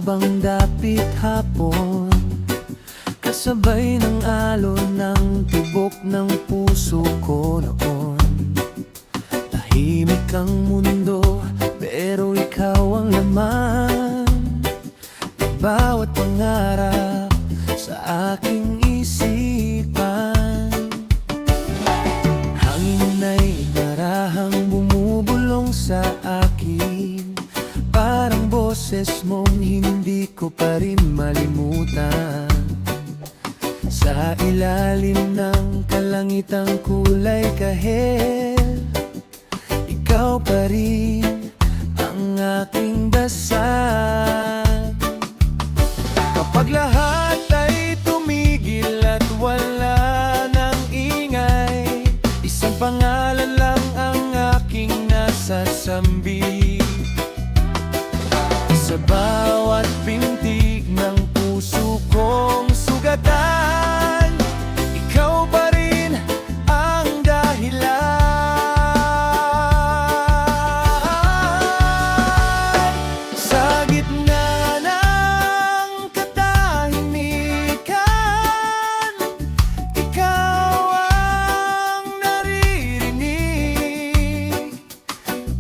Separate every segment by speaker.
Speaker 1: Habang dapit hapon, kasabay ng alon ng tibok ng puso ko noon. Tahimik ang mundo, pero ikaw ang laman ng bawat pangarap sa aking isipan. Hangin ay marahang bumubulong sa akin, parang boses mong hindi ko pa rin malimutan. Sa ilalim ng kalangitang kulay kahel, ikaw pa rin ang aking dasal. Kapag lahat ay tumigil at wala nang ingay, isang pangalan lang ang aking nasasambi. Sa bawat pintig ng puso kong sugatan, ikaw pa rin ang dahilan. Sa gitna ng katahimikan, ikaw ang naririnig,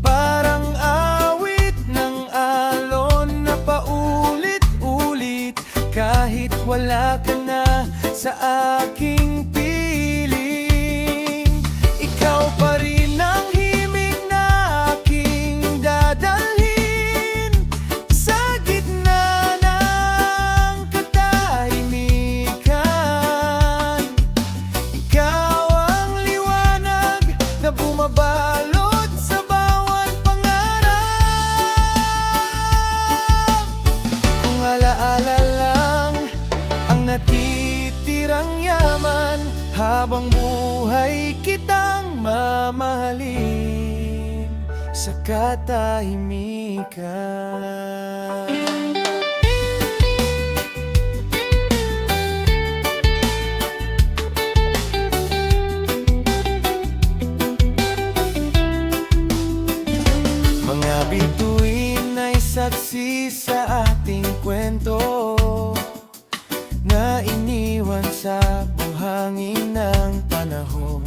Speaker 1: parang awit ng alon na paulit-ulit. Kahit wala ka na sa aking piling, ikaw pa rin ang himig na aking dadalhin. Sa gitna ng katahimikan, ikaw ang liwanag na bumabalot sa bawat pangarap. Kung alaala lang ang natitirang yaman, habang buhay kitang mamahalin sa katahimikan. Mga bituin ay saksi sa ating kwento na iniwan sa buhangin ng panahon.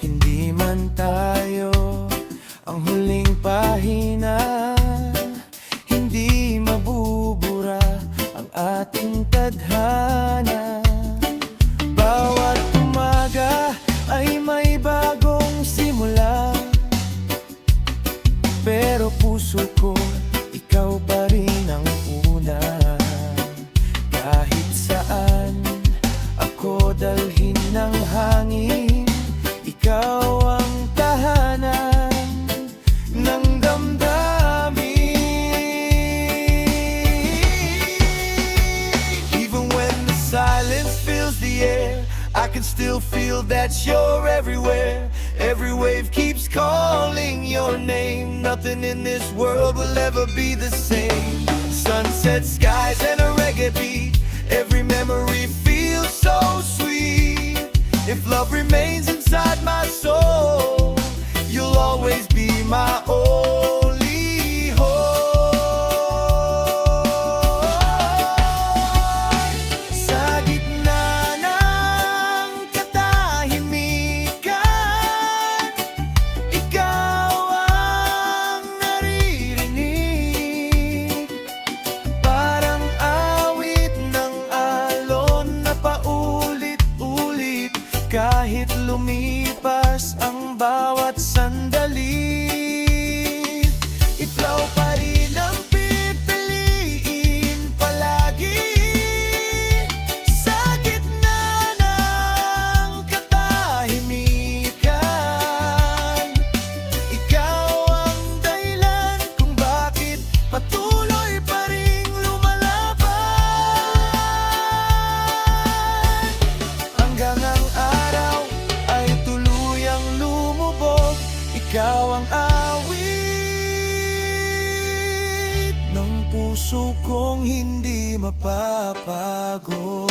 Speaker 1: Hindi man tayo ang huling pahina, hindi mabubura ang ating tadhana. Bawat umaga ay may bagong simula, pero puso ko, ikaw pa rin ang una. Kahit saan ako dalhin ng hangin, ikaw ang tahanan ng damdamin. Even when the silence fills the air, I can still feel that you're everywhere. Every wave keeps calling your name. Nothing in this world will ever be the same. Sunset skies and a reggae beat, every memory feels so sweet. If love remains inside my soul, you'll always be my only hope. Sa gitna ng katahimikan, ikaw ang naririnig, parang awit ng alon na paulit-ulit. Kahit lumipas ang bawat sandali, ikaw pa rin ang pipiliin palagi. Sa gitna ng katahimikan, ikaw ang dahilan kung bakit patuloy pa ring lumalaban. Hanggang ang araw ay tuluyang lumubog, ikaw ang awit ng puso kong hindi mapapagod.